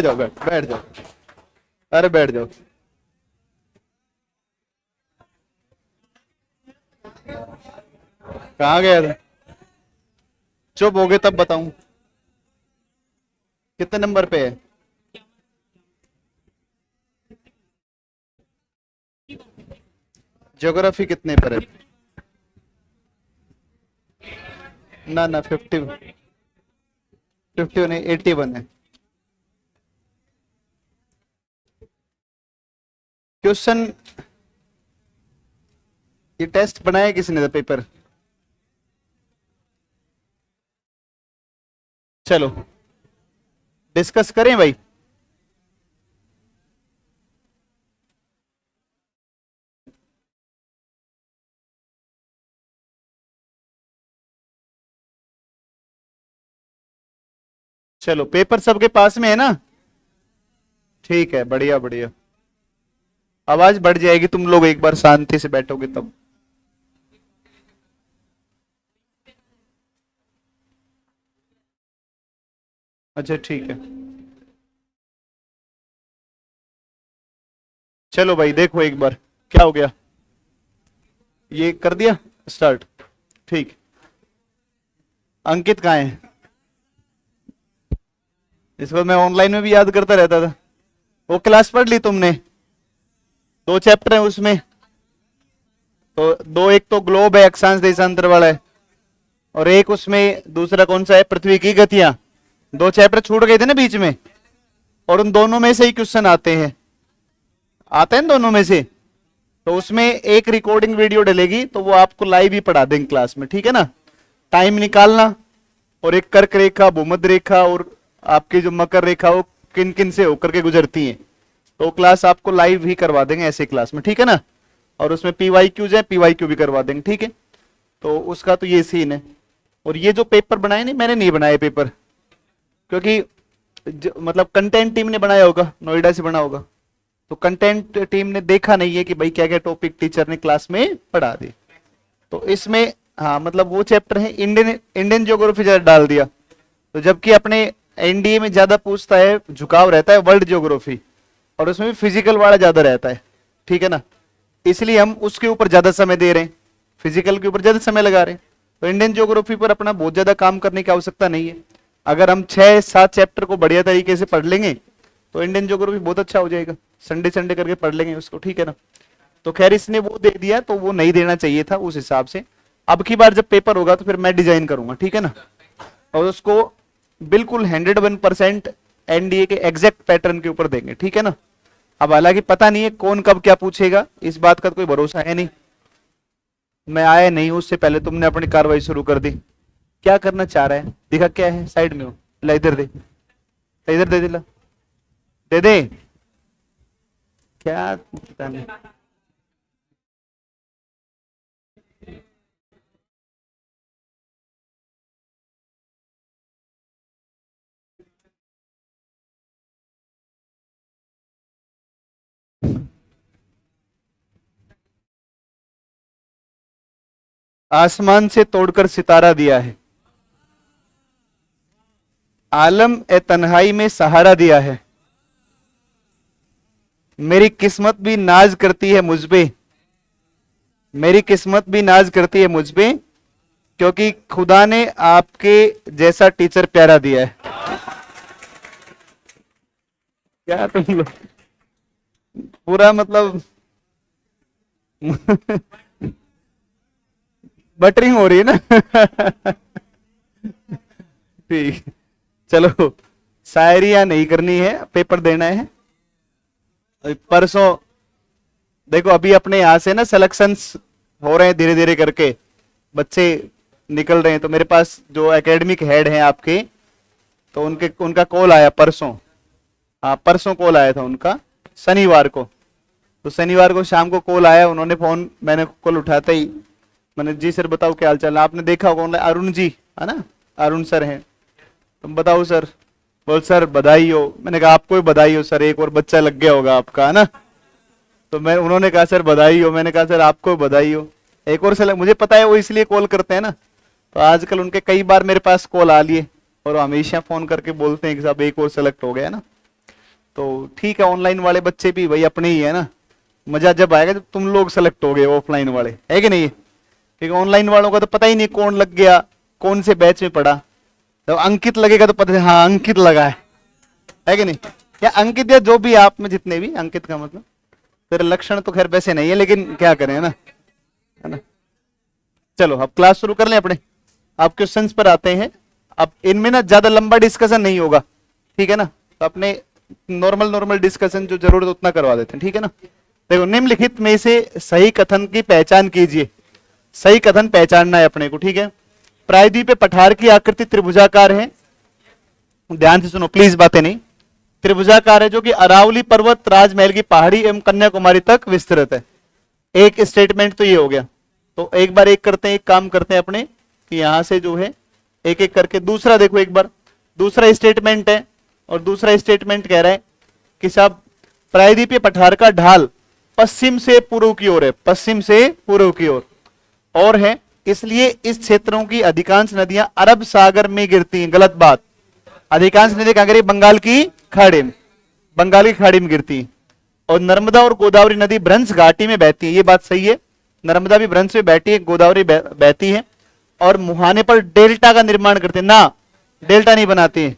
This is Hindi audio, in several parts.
जाओ, बैठ बैठ जाओ, अरे बैठ जाओ। कहाँ गया था? चुप हो गए तब बताऊं। कितने नंबर पे है? ज्योग्राफी कितने पर है? ना ना, 50 नहीं, 81 है। क्वेश्चन, ये टेस्ट बनाया किसने था, पेपर? चलो डिस्कस करें भाई। चलो पेपर सबके पास में है ना? ठीक है, बढ़िया बढ़िया। आवाज बढ़ जाएगी, तुम लोग एक बार शांति से बैठोगे तब। अच्छा ठीक है। चलो भाई देखो एक बार क्या हो गया। ये कर दिया स्टार्ट। ठीक। अंकित कहाँ है? इसको मैं ऑनलाइन में भी याद करता रहता था। वो क्लास पढ़ ली तुमने? 2 चैप्टर है उसमें। तो दो, एक तो ग्लोब है, अक्षांश देशांतर वाला है, और एक उसमें दूसरा कौन सा है, पृथ्वी की गतियां। 2 चैप्टर छूट गए थे ना बीच में, और उन दोनों में से ही क्वेश्चन आते हैं। आते हैं दोनों में से। तो उसमें एक रिकॉर्डिंग वीडियो डलेगी, तो वो आपको लाइव ही पढ़ा देंगे क्लास में, ठीक है ना? टाइम निकालना, और एक कर्क रेखा, भूमध्य रेखा, और आपकी जो मकर रेखा वो किन किन से होकर के गुजरती है, तो क्लास आपको लाइव ही करवा देंगे ऐसे क्लास में, ठीक है ना? और उसमें PYQ है, PYQ भी करवा देंगे, ठीक है? तो उसका तो ये सीन है। और ये जो पेपर बनाए, नहीं मैंने नहीं बनाए पेपर, क्योंकि मतलब कंटेंट टीम ने बनाया होगा, नोएडा से बना होगा। तो कंटेंट टीम ने देखा नहीं है कि भाई क्या क्या टॉपिक टीचर ने क्लास में पढ़ा दिए। तो इसमें हाँ मतलब वो चैप्टर है, इंडियन इंडियन ज्योग्राफी ज्यादा डाल दिया। तो जबकि अपने एनडीए में ज्यादा पूछता है, झुकाव रहता है वर्ल्ड ज्योग्राफी, और उसमें भी फिजिकल वाला ज्यादा रहता है, ठीक है ना? इसलिए हम उसके ऊपर ज्यादा समय दे रहे हैं, फिजिकल के ऊपर ज्यादा समय लगा रहे हैं। तो इंडियन ज्योग्राफी पर अपना बहुत ज्यादा काम करने की आवश्यकता नहीं है। अगर हम 6-7 चैप्टर को बढ़िया तरीके से पढ़ लेंगे तो इंडियन ज्योग्राफी बहुत अच्छा हो जाएगा। संडे संडे करके पढ़ लेंगे उसको, ठीक है ना? तो खैर इसने वो दे दिया, तो वो नहीं देना चाहिए था उस हिसाब से। अब की बार जब पेपर होगा तो फिर मैं डिजाइन करूंगा, ठीक है ना? और उसको बिल्कुल 101% एनडीए के एग्जैक्ट पैटर्न के ऊपर देंगे, ठीक है ना? अब हालांकि पता नहीं है कौन कब क्या पूछेगा, इस बात का तो कोई भरोसा है नहीं। मैं आया नहीं उससे पहले तुमने अपनी कार्रवाई शुरू कर दी। क्या करना चाह रहा है, दिखा क्या है साइड में हो? ला इधर दे, इधर दे, दिला दे दे। क्या पता नहीं। आसमान से तोड़कर सितारा दिया है, आलम ए तन्हाई में सहारा दिया है, मेरी किस्मत भी नाज करती है मुझ पे, मेरी किस्मत भी नाज करती है मुझ पे, क्योंकि खुदा ने आपके जैसा टीचर प्यारा दिया है। क्या तुम लोग पूरा मतलब बटरिंग हो रही है ना? ठीक। चलो शायरिया नहीं करनी है, पेपर देना है। परसों देखो, अभी अपने यहां से ना सिलेक्शंस हो रहे हैं धीरे धीरे करके, बच्चे निकल रहे हैं। तो मेरे पास जो एकेडमिक हेड हैं आपके, तो उनका कॉल आया परसों। हाँ परसों कॉल आया था उनका, शनिवार को। तो शनिवार को शाम को कॉल आया, उन्होंने फोन, मैंने कॉल उठाते ही मैंने, जी सर बताओ क्या हाल चाल है? आपने देखा होगा ऑनलाइन, अरुण जी है ना, अरुण सर हैं। तुम बताओ सर। बोल सर बधाई हो। मैंने कहा आपको भी बधाई हो सर, एक और बच्चा लग गया होगा आपका, है ना? तो मैं, उन्होंने कहा सर बधाई हो। मैंने कहा सर आपको भी बधाई हो, एक और से मुझे पता है वो इसलिए कॉल करते हैं ना। तो आजकल उनके कई बार मेरे पास कॉल आ लिए, और वो हमेशा फोन करके बोलते हैं कि साहब एक और सेलेक्ट हो गया ना। तो ठीक है, ऑनलाइन वाले बच्चे भी भाई अपने ही है ना, मजा जब आएगा जब तुम लोग सेलेक्ट हो गए ऑफलाइन वाले, है कि नहीं? क्योंकि ऑनलाइन वालों का तो पता ही नहीं कौन लग गया, कौन से बैच में पढ़ा। तो अंकित लगेगा तो पता है हाँ अंकित लगा है कि नहीं? या अंकित या जो भी आप में जितने भी, अंकित का मतलब तेरे लक्षण तो खैर वैसे नहीं है, लेकिन क्या करें, है ना। चलो अब क्लास शुरू कर लें अपने, आप क्वेश्चंस पर आते हैं। अब इनमें ना ज्यादा लंबा डिस्कशन नहीं होगा, ठीक है ना, तो अपने नॉर्मल डिस्कशन जो जरूरत है उतना करवा देते हैं, ठीक है ना। देखो, निम्नलिखित में से सही कथन की पहचान कीजिए। सही कथन पहचानना है अपने को, ठीक है। प्रायद्वीपीय पठार की आकृति त्रिभुजाकार है, ध्यान से सुनो प्लीज, बातें नहीं, त्रिभुजाकार है, जो कि अरावली पर्वत, राजमहल की पहाड़ी एवं कन्याकुमारी तक विस्तृत है। एक स्टेटमेंट तो ये हो गया। तो एक बार एक करते हैं, एक काम करते हैं अपने कि यहां से जो है एक एक करके दूसरा देखो एक बार। दूसरा स्टेटमेंट है, और दूसरा स्टेटमेंट कह रहा है कि साहब प्रायद्वीपीय पठार का ढाल पश्चिम से पूर्व की ओर है, पश्चिम से पूर्व की ओर और है, इसलिए इस क्षेत्रों की अधिकांश नदियां अरब सागर में गिरती हैं। गलत बात। अधिकांश नदियां कहां गिरी? बंगाल की खाड़ी में, बंगाल की खाड़ी में गिरती हैं। और नर्मदा और गोदावरी नदी भ्रंश घाटी में बहती है, ये बात सही है। नर्मदा भी भ्रंश में बहती है, गोदावरी बहती है, और मुहाने पर डेल्टा का निर्माण करते हैं ना, डेल्टा नहीं बनाते हैं।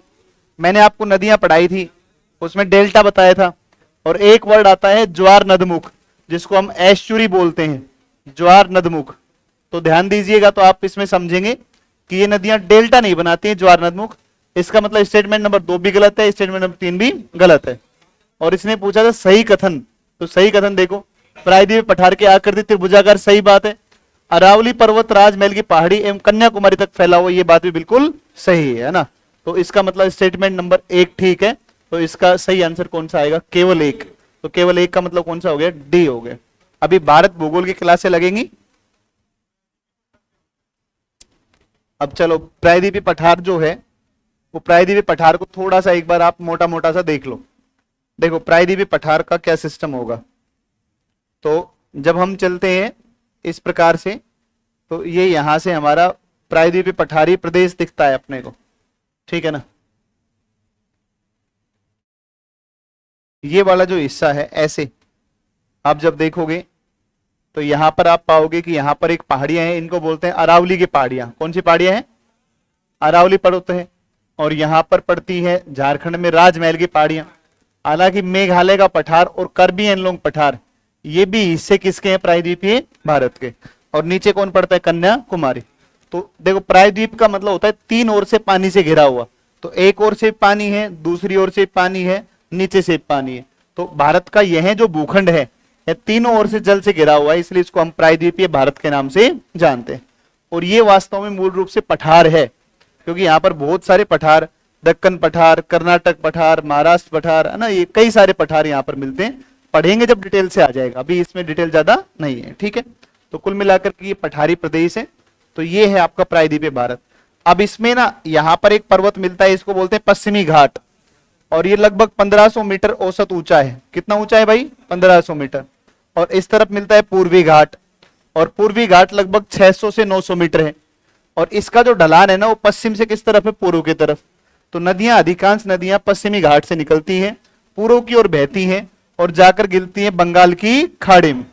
मैंने आपको नदियां पढ़ाई थी, उसमें डेल्टा बताया था। और एक वर्ड आता है ज्वार नदमुख, जिसको हम एस्चुरी बोलते हैं, ज्वार नदमुख। तो ध्यान दीजिएगा, तो आप इसमें समझेंगे कि ये नदियां डेल्टा नहीं बनाती हैं, ज्वार नदमुख। इसका मतलब स्टेटमेंट नंबर 2 भी गलत है, स्टेटमेंट नंबर 3 भी गलत है। और इसने पूछा था सही कथन, तो सही कथन देखो, प्रायद्वीपीय पठार की आकृति त्रिभुजाकार, सही बात है। अरावली पर्वत, राजमहल की पहाड़ी एवं कन्याकुमारी तक फैला हुआ, ये बात भी बिल्कुल सही है ना। तो इसका मतलब स्टेटमेंट नंबर 1 ठीक है। तो इसका सही आंसर कौन सा आएगा? केवल एक। तो केवल एक का मतलब कौन सा हो गया? डी हो गया। अभी भारत भूगोल की क्लासें लगेंगी। अब चलो प्रायद्वीपीय पठार जो है, वो प्रायद्वीपीय पठार को थोड़ा सा एक बार आप मोटा मोटा सा देख लो। देखो प्रायद्वीपीय पठार का क्या सिस्टम होगा। तो जब हम चलते हैं इस प्रकार से, तो ये यहां से हमारा प्रायद्वीपीय पठारी प्रदेश दिखता है अपने को, ठीक है ना। ये वाला जो हिस्सा है, ऐसे आप जब देखोगे तो यहां पर आप पाओगे कि यहां पर एक पहाड़ियां हैं, इनको बोलते हैं अरावली की पहाड़ियां। कौन सी पहाड़ियां हैं? अरावली पर्वत है। और यहां पर पड़ती है झारखंड में राजमहल की पहाड़ियां। हालांकि मेघालय का पठार और कार्बी एनलोंग पठार, ये भी हिस्से किसके हैं? प्रायद्वीपीय भारत के। और नीचे कौन पड़ता है? कन्याकुमारी। तो देखो प्रायद्वीप का मतलब होता है 3 ओर से पानी से घिरा हुआ। तो एक ओर से पानी है, दूसरी ओर से पानी है, नीचे से पानी है। तो भारत का यह जो भूखंड है, यह तीनों ओर से जल से घिरा हुआ है, इसलिए इसको हम प्रायद्वीपीय भारत के नाम से जानते हैं। और ये वास्तव में मूल रूप से पठार है, क्योंकि यहाँ पर बहुत सारे पठार, दक्कन पठार, कर्नाटक पठार, महाराष्ट्र पठार, है ना, ये कई सारे पठार यहाँ पर मिलते हैं। पढ़ेंगे जब डिटेल से आ जाएगा, अभी इसमें डिटेल ज्यादा नहीं है, ठीक है। तो कुल मिलाकर के ये पठारी प्रदेश है। तो ये है आपका प्रायद्वीपीय भारत। अब इसमें ना यहाँ पर एक पर्वत मिलता है, इसको बोलते हैं पश्चिमी घाट, और ये लगभग 1500 मीटर औसत ऊंचा है। कितना ऊंचा है भाई? 1500 मीटर। और इस तरफ मिलता है पूर्वी घाट, और पूर्वी घाट लगभग 600 से 900 मीटर है। और इसका जो ढलान है ना, वो पश्चिम से किस तरफ है? पूर्व की तरफ। तो नदियां, अधिकांश नदियां पश्चिमी घाट से निकलती हैं, पूर्व की ओर बहती हैं और जाकर गिरती हैं बंगाल की खाड़ी में।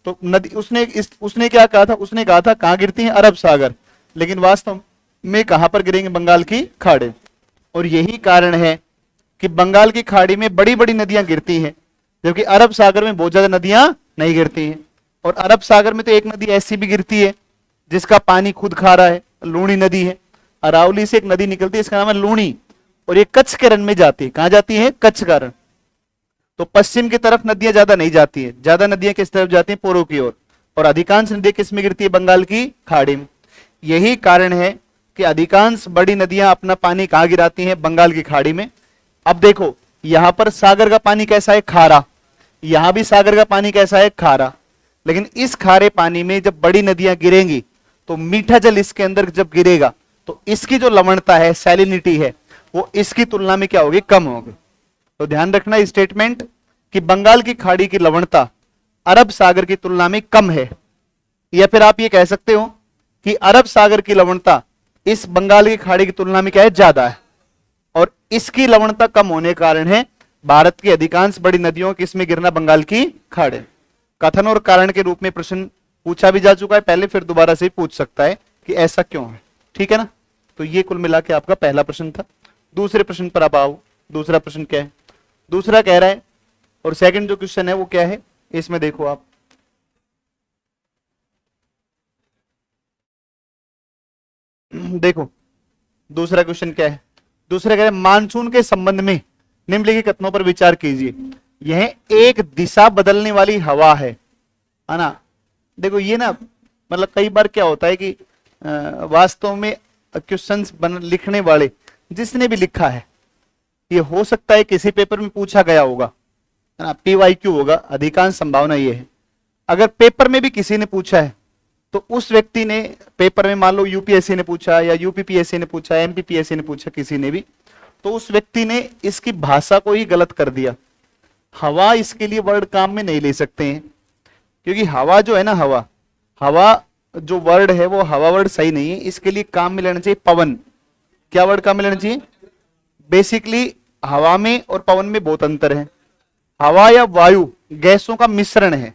तो नदी, उसने क्या कहा था? उसने कहा था कहां गिरती हैं? अरब सागर। लेकिन वास्तव में कहां पर गिरेंगे? बंगाल की खाड़ी। और यही कारण है कि बंगाल की खाड़ी में बड़ी बड़ी नदियां गिरती हैं, जबकि अरब सागर में बहुत ज्यादा नदियां नहीं गिरती हैं। और अरब सागर में तो एक नदी ऐसी भी गिरती है जिसका पानी खुद खारा है, लूणी नदी है। अरावली से एक नदी निकलती है, इसका नाम है लूणी, और ये कच्छ के रण में जाती है। कहां जाती है? कच्छ का रण। तो पश्चिम की तरफ नदियां ज्यादा नहीं जाती है, ज्यादा नदियां किस तरफ जाती हैं? पूर्व की ओर। और अधिकांश नदियां किस में गिरती है? बंगाल की खाड़ी में। यही कारण है कि अधिकांश बड़ी नदियां अपना पानी कहां गिराती हैं? बंगाल की खाड़ी में। अब देखो यहां पर सागर का पानी कैसा है? खारा। यहां भी सागर का पानी कैसा है? खारा। लेकिन इस खारे पानी में जब बड़ी नदियां गिरेंगी, तो मीठा जल इसके अंदर जब गिरेगा, तो इसकी जो लवणता है, सैलिनिटी है, वो इसकी तुलना में क्या होगी? कम होगी। तो ध्यान रखना स्टेटमेंट कि बंगाल की खाड़ी की लवणता अरब सागर की तुलना में कम है। या फिर आप ये कह सकते हो कि अरब सागर की लवणता इस बंगाल की खाड़ी की तुलना में क्या है? ज्यादा है। और इसकी लवणता कम होने के कारण है भारत की अधिकांश बड़ी नदियों के इसमें गिरना बंगाल की खाड़ है। कथन और कारण के रूप में प्रश्न पूछा भी जा चुका है पहले, फिर दोबारा से पूछ सकता है कि ऐसा क्यों है। ठीक है ना, तो ये कुल मिला के आपका पहला प्रश्न था। दूसरे प्रश्न पर आप आओ। दूसरा प्रश्न क्या है? दूसरा कह रहा है, और सेकंड जो क्वेश्चन है वो क्या है, इसमें देखो आप। देखो दूसरा क्वेश्चन क्या है। दूसरा कह रहा है मानसून के संबंध में निम्नलिखित कथनों पर विचार कीजिए। यह एक दिशा बदलने वाली हवा है ना। देखो ये ना, मतलब कई बार क्या होता है कि वास्तव में क्वेश्चंस लिखने वाले जिसने भी लिखा है, ये हो सकता है किसी पेपर में पूछा गया होगा, है ना, PYQ होगा, अधिकांश संभावना ये है। अगर पेपर में भी किसी ने पूछा है तो उस व्यक्ति ने पेपर में, मान लो UPSC ने पूछा या UPPSC ने पूछा, MPPSC ने पूछा, किसी ने भी, तो उस व्यक्ति ने इसकी भाषा को ही गलत कर दिया। हवा इसके लिए वर्ड काम में नहीं ले सकते हैं, क्योंकि हवा जो है ना, हवा जो वर्ड है वो हवा वर्ड सही नहीं है। इसके लिए काम में लेना चाहिए पवन। क्या वर्ड काम में लेना चाहिए? बेसिकली हवा में और पवन में बहुत अंतर है। हवा या वायु गैसों का मिश्रण है।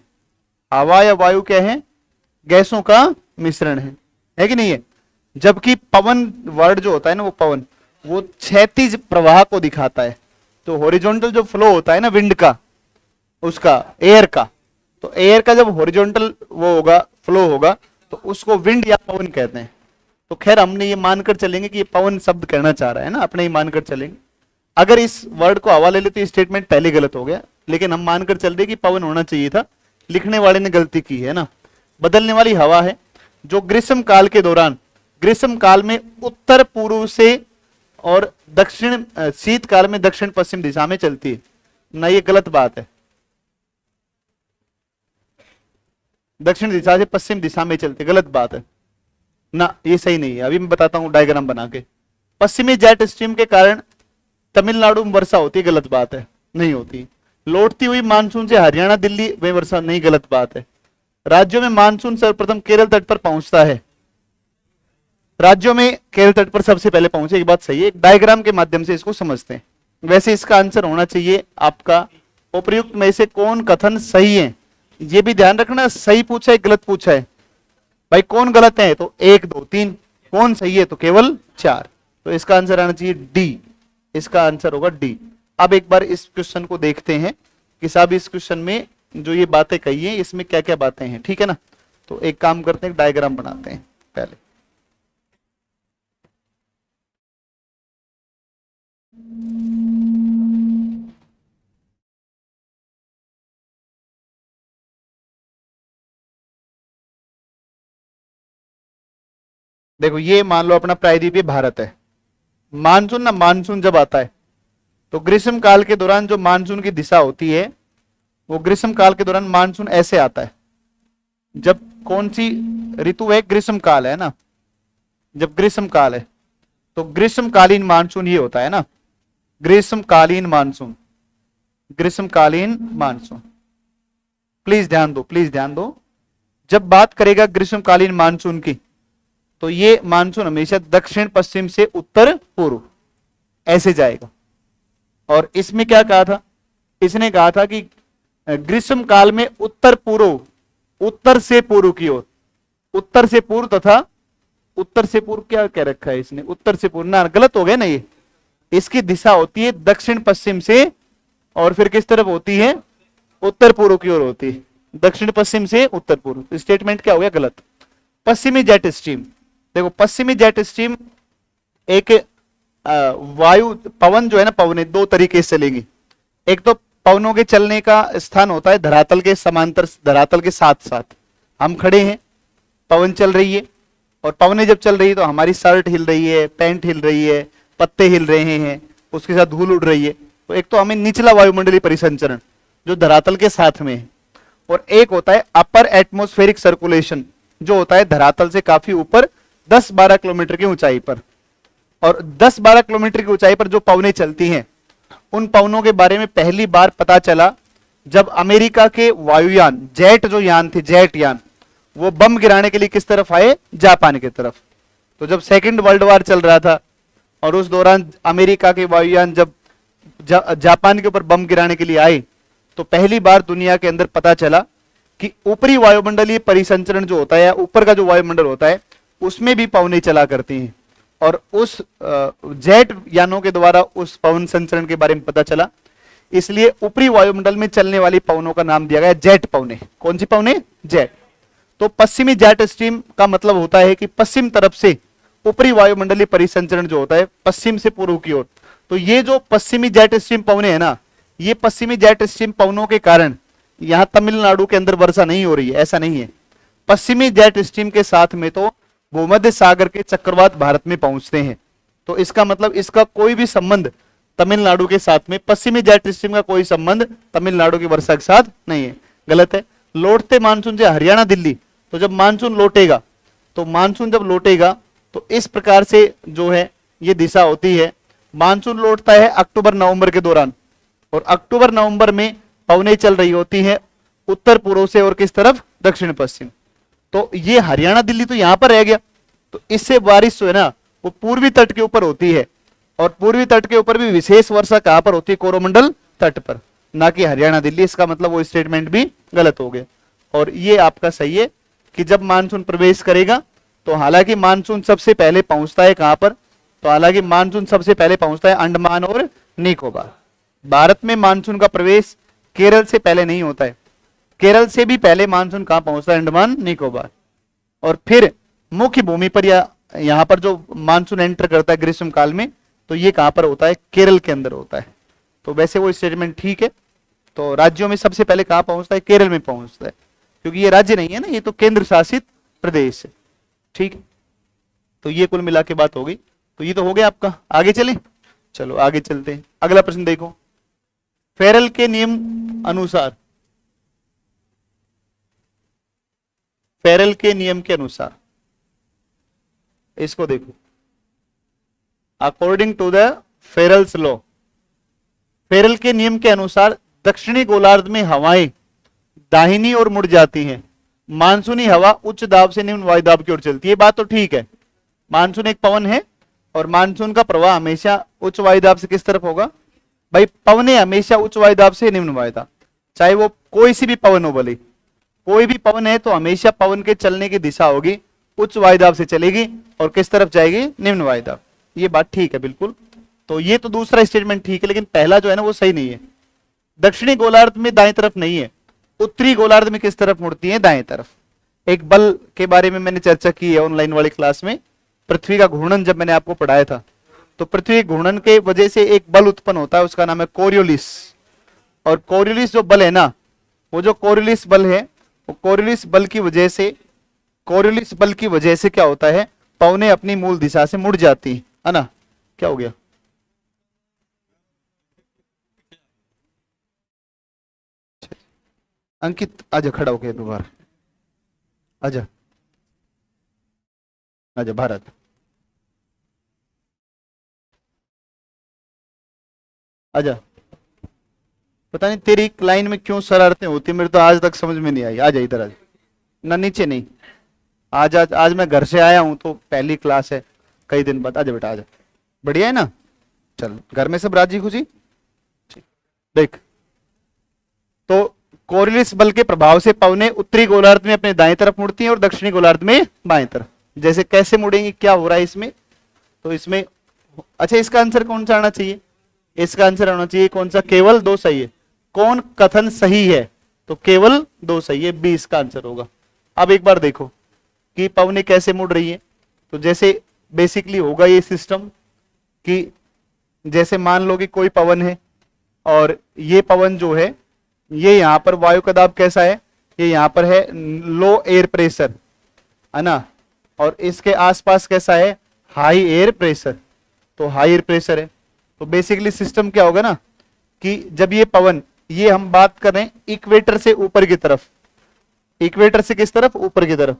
हवा या वायु क्या है? गैसों का मिश्रण है कि नहीं है? जबकि पवन वर्ड जो होता है ना, वो पवन, वो क्षैतिज प्रवाह को दिखाता है। तो हॉरिजॉन्टल जो फ्लो होता है ना विंड का, उसका एयर का, तो एयर का जब हॉरिजॉन्टल वो होगा, फ्लो होगा, तो उसको विंड या पवन कहते हैं। तो खैर हमने ये मानकर चलेंगे कि ये पवन शब्द कहना चाह रहा है ना, अपने ही मानकर चलेंगे। अगर इस वर्ड को हवा ले ले तो स्टेटमेंट पहले गलत हो गया, लेकिन हम मानकर चल रहे कि पवन होना चाहिए था, लिखने वाले ने गलती की है ना। बदलने वाली हवा है जो ग्रीष्म काल के दौरान, ग्रीष्म काल में उत्तर पूर्व से और दक्षिण, शीतकाल में दक्षिण पश्चिम दिशा में चलती है ना। ये गलत बात है, दक्षिण दिशा से पश्चिम दिशा में चलती, गलत बात है ना, ये सही नहीं है। अभी मैं बताता हूं डायग्राम बना के। पश्चिमी जेट स्ट्रीम के कारण तमिलनाडु में वर्षा होती है, गलत बात है, नहीं होती। लौटती हुई मानसून से हरियाणा दिल्ली में वर्षा नहीं, गलत बात है। राज्यों में मानसून सर्वप्रथम केरल तट पर पहुंचता है। राज्यों में केरल तट पर सबसे पहले पहुंचे, एक बात सही है। एक डायग्राम के माध्यम से इसको समझते हैं। वैसे इसका आंसर होना चाहिए आपका उपयुक्त में से कौन कथन सही है। ये भी ध्यान रखना, सही पूछा है गलत पूछा है भाई, कौन गलत है तो 1 2 3, कौन सही है तो केवल 4। तो इसका आंसर आना चाहिए डी, इसका आंसर होगा डी। अब एक बार इस क्वेश्चन को देखते हैं कि साहब इस क्वेश्चन में जो ये बातें कही है इसमें क्या क्या बातें हैं। ठीक है ना, तो एक काम करते हैं, डायग्राम बनाते हैं पहले। देखो ये मान लो अपना प्रायद्वीपीय भारत है। मानसून ना, मानसून जब आता है तो ग्रीष्म काल के दौरान जो मानसून की दिशा होती है, वो ग्रीष्म काल के दौरान मानसून ऐसे आता है। जब कौन सी ऋतु है? ग्रीष्म काल है ना। जब ग्रीष्म काल है तो ग्रीष्मकालीन मानसून ये होता है ना, ग्रीष्मकालीन मानसून, ग्रीष्मकालीन मानसून। प्लीज ध्यान दो, प्लीज ध्यान दो। जब बात करेगा ग्रीष्मकालीन मानसून की, तो ये मानसून हमेशा दक्षिण पश्चिम से उत्तर पूर्व ऐसे जाएगा। और इसमें क्या कहा था? इसने कहा था कि ग्रीष्म काल में उत्तर पूर्व, उत्तर से पूर्व की ओर, उत्तर से पूर्व तथा उत्तर से पूर्व क्या कह रखा है इसने? उत्तर से पूर्व ना, गलत हो गया ना ये। इसकी दिशा होती है दक्षिण पश्चिम से, और फिर किस तरफ होती है? उत्तर पूर्व की ओर होती है, दक्षिण पश्चिम से उत्तर पूर्व। स्टेटमेंट क्या हो गया? गलत। पश्चिमी जेट स्ट्रीम, देखो पश्चिमी जेट स्ट्रीम एक वायु, पवन जो है ना, पवन दो तरीके से चलेगी। एक तो पवनों के चलने का स्थान होता है धरातल के समांतर, धरातल के साथ साथ हम खड़े हैं, पवन चल रही है, और पवनें जब चल रही है तो हमारी शर्ट हिल रही है, पैंट हिल रही है, पत्ते हिल रहे हैं, उसके साथ धूल उड़ रही है। तो एक तो हमें निचला वायुमंडलीय परिसंचरण जो धरातल के साथ में है, और एक होता है अपर एटमॉस्फेरिक सर्कुलेशन जो होता है धरातल से काफी ऊपर 10-12 किलोमीटर की ऊंचाई पर। और 10-12 किलोमीटर की ऊंचाई पर जो पवनें चलती हैं, उन पवनों के बारे में पहली बार पता चला जब अमेरिका के वायुयान, जेट जो यान थे, जेट यान, वो बम गिराने के लिए किस तरफ आए? जापान की तरफ। तो जब सेकेंड वर्ल्ड वॉर चल रहा था और उस दौरान अमेरिका के वायुयान जब जापान के ऊपर बम गिराने के लिए आए, तो पहली बार दुनिया के अंदर पता चला कि ऊपरी वायुमंडलीय परिसंचरण जो होता है या ऊपर का जो वायुमंडल होता है उसमें भी पवनें चला करती हैं, और उस जेट यानों के द्वारा उस पवन संचरण के बारे में पता चला। इसलिए ऊपरी वायुमंडल में चलने वाली पवनों का नाम दिया गया जेट पवनें। कौन सी पवनें? जेट। तो पश्चिमी जेट स्ट्रीम का मतलब होता है कि पश्चिम तरफ से ऊपरी वायुमंडलीय परिसंचरण जो होता है पश्चिम से पूर्व की ओर। तो ये जो पश्चिमी जेट स्ट्रीम पवनें है ना, ये पश्चिमी जेट स्ट्रीम पवनों के कारण यहां तमिलनाडु के अंदर वर्षा नहीं हो रही है, ऐसा नहीं है। पश्चिमी जेट स्ट्रीम के साथ में तो भूमध्य सागर के चक्रवात भारत में पहुंचते हैं। तो इसका मतलब इसका कोई भी संबंध तमिलनाडु के साथ में, पश्चिमी जेट स्ट्रीम का कोई संबंध तमिलनाडु की वर्षा के साथ नहीं है। गलत है। लौटते मानसून से हरियाणा दिल्ली, तो जब मानसून लौटेगा, तो मानसून जब लौटेगा तो इस प्रकार से जो है ये दिशा होती है। मानसून लौटता है अक्टूबर नवंबर के दौरान, और अक्टूबर नवंबर में पवनें चल रही होती हैं उत्तर पूर्व से और किस तरफ? दक्षिण पश्चिम। तो ये हरियाणा दिल्ली तो यहां पर रह गया। तो इससे बारिश जो है ना वो पूर्वी तट के ऊपर होती है, और पूर्वी तट के ऊपर भी विशेष वर्षा कहां पर होती है? कोरोमंडल तट पर, ना कि हरियाणा दिल्ली। इसका मतलब वो स्टेटमेंट भी गलत हो गया। और ये आपका सही है कि जब मानसून प्रवेश करेगा, तो हालांकि मानसून सबसे पहले पहुंचता है कहां पर? तो हालांकि मानसून सबसे पहले पहुंचता है अंडमान और निकोबार। भारत में मानसून का प्रवेश केरल से पहले नहीं होता है। केरल से भी पहले मानसून कहां पहुंचता है? अंडमान निकोबार। और फिर मुख्य भूमि पर या यहां पर जो मानसून एंटर करता है ग्रीष्म काल में, तो ये कहां पर होता है? केरल के अंदर होता है। तो वैसे वो स्टेटमेंट ठीक है। तो राज्यों में सबसे पहले कहां पहुंचता है? केरल में पहुंचता है, क्योंकि ये राज्य नहीं है ना, ये तो केंद्र शासित प्रदेश है। ठीक है, तो ये कुल मिला के बात हो गई। तो ये तो हो गया आपका। आगे चले? चलो आगे चलते हैं। अगला प्रश्न देखो। फेरल के नियम अनुसार, फेरल के नियम के अनुसार इसको देखो। According to the Ferrel's law, Ferrel के नियम के अनुसार दक्षिणी गोलार्ध में हवाएं दाहिनी ओर मुड़ जाती हैं। मानसूनी हवा उच्च दाब से निम्न वायु दाब की ओर चलती है। बात तो ठीक है, मानसून एक पवन है और मानसून का प्रवाह हमेशा उच्च वायु दाब से किस तरफ होगा? भाई पवने हमेशा उच्च वायु दाब से निम्न वायु दाब, चाहे वो कोई सी भी पवन हो, भले कोई भी पवन है तो हमेशा पवन के चलने की दिशा होगी उच्च वायु दाब से चलेगी और किस तरफ जाएगी? निम्न वायु दाब। ये बात ठीक है बिल्कुल। तो ये तो दूसरा स्टेटमेंट ठीक है, लेकिन पहला जो है ना वो सही नहीं है। दक्षिणी गोलार्ध में दाएं तरफ नहीं है, उत्तरी गोलार्ध में किस तरफ मुड़ती है? दाएं तरफ। एक बल के बारे में मैंने चर्चा की है ऑनलाइन वाली क्लास में, पृथ्वी का घूर्णन जब मैंने आपको पढ़ाया था। तो पृथ्वी घूर्णन के वजह से एक बल उत्पन्न होता है, उसका नाम है कोरियोलिस। और कोरियोलिस जो बल है ना, वो जो कोरियोलिस बल है, वो कोरियोलिस बल की वजह से, कोरियोलिस बल की वजह से क्या होता है? पवनें अपनी मूल दिशा से मुड़ जाती है ना। क्या हो गया? अंकित आजा, खड़ा होके दोबारा आजा, आजा भारत। आजा। पता नहीं तेरी लाइन में क्यों शरारतें होती, मेरे तो आज तक समझ में नहीं आई। आजा इधर, आजा ना, नीचे नहीं। आज मैं घर से आया हूं तो पहली क्लास है कई दिन बाद। आजा बेटा आजा, बढ़िया है ना। चल, घर में सब राजी खुशी? देख, तो कोरियोलिस बल के प्रभाव से पवनें उत्तरी गोलार्ध में अपने दाएं तरफ मुड़ती हैं और दक्षिणी गोलार्ध में बाएं तरफ। जैसे कैसे मुड़ेंगी, क्या हो रहा है इसमें? तो इसमें अच्छा, इसका आंसर कौन सा आना चाहिए? इसका आंसर होना चाहिए कौन सा? केवल दो सही है। कौन कथन सही है? तो केवल दो सही है, बी इसका आंसर होगा। अब एक बार देखो कि पवनें कैसे मुड़ रही है। तो जैसे बेसिकली होगा ये सिस्टम कि जैसे मान लो कि कोई पवन है और ये पवन जो है, ये यहां पर वायु का दाब कैसा है? ये यहां पर है लो एयर प्रेशर, है ना। और इसके आसपास कैसा है? High air pressure. तो हाई एयर प्रेशर है। तो बेसिकली सिस्टम क्या होगा ना कि जब ये पवन, ये हम बात कर रहे हैं इक्वेटर से ऊपर की तरफ, इक्वेटर से किस तरफ? ऊपर की तरफ।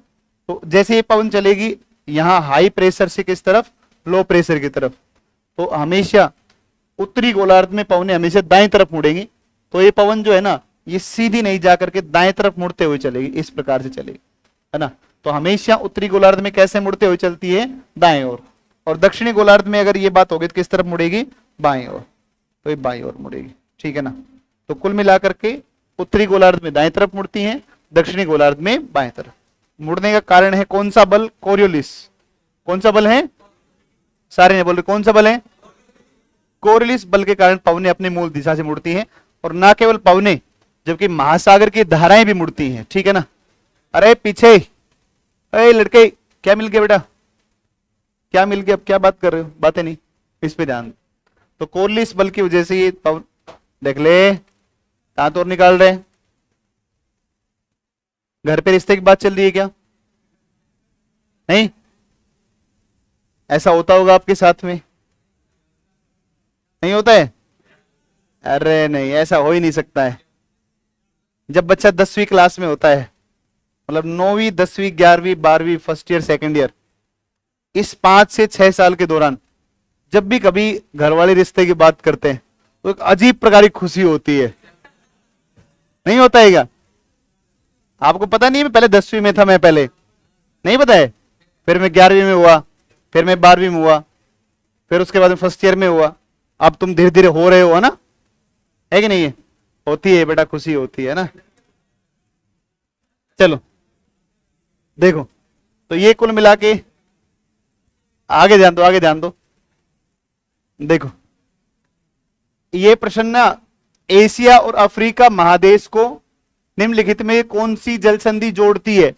तो जैसे ये पवन चलेगी यहां हाई प्रेशर से किस तरफ? लो प्रेशर की तरफ। तो हमेशा उत्तरी गोलार्ध में पवनें हमेशा दाएं तरफ मुड़ेंगी। तो ये पवन जो है ना, ये सीधी नहीं जाकर के दाएं तरफ मुड़ते हुए चलेगी, इस प्रकार से चलेगी, है ना। तो हमेशा उत्तरी गोलार्ध में कैसे मुड़ते हुए चलती है? दाएं ओर। और दक्षिणी गोलार्ध में अगर ये बात होगी तो किस तरफ मुड़ेगी? बाएं ओर। तो ये बाईं ओर मुड़ेगी, ठीक है ना। तो कुल मिलाकर के उत्तरी गोलार्ध में दाएं तरफ मुड़ती हैं, दक्षिणी गोलार्ध में बाएं तरफ। मुड़ने का कारण है कौन सा बल? कोरियोलिस। कौन सा बल है? सारे ने बोल रहे कौन सा बल है? कोरियोलिस बल के कारण पवनें अपनी मूल दिशा से मुड़ती हैं, और ना केवल पवनें, जबकि महासागर की धाराएं भी मुड़ती हैं, ठीक है ना। अरे पीछे, अरे लड़के क्या मिल गया बेटा, क्या मिल गया? अब क्या बात कर रहे हो? बातें नहीं, इस पे ध्यान। तो कोरियोलिस बल की वजह से ये पवन, देख ले दांत और निकाल रहे हैं। घर पे रिश्ते की बात चल रही है क्या? नहीं, ऐसा होता होगा आपके साथ में, नहीं होता है? अरे नहीं, ऐसा हो ही नहीं सकता है। जब बच्चा 10वीं क्लास में होता है, मतलब 9वीं 10वीं 11वीं 12वीं फर्स्ट ईयर सेकंड ईयर, इस 5 से 6 साल के दौरान जब भी कभी घर वाले रिश्ते की बात करते हैं तो एक अजीब प्रकार की खुशी होती है, नहीं होता है क्या? आपको पता नहीं है, मैं पहले 10वीं में था, मैं पहले नहीं पता है, फिर मैं 11वीं में हुआ, फिर मैं 12वीं में हुआ, फिर उसके बाद में फर्स्ट ईयर में हुआ। अब तुम धीरे धीरे हो रहे हो ना, है कि नहीं है? होती है बेटा, खुशी होती है ना। चलो देखो, तो ये कुल मिला के आगे ध्यान दो, आगे ध्यान दो। देखो ये प्रश्न ना, एशिया और अफ्रीका महादेश को निम्नलिखित में कौन सी जल संधि जोड़ती है?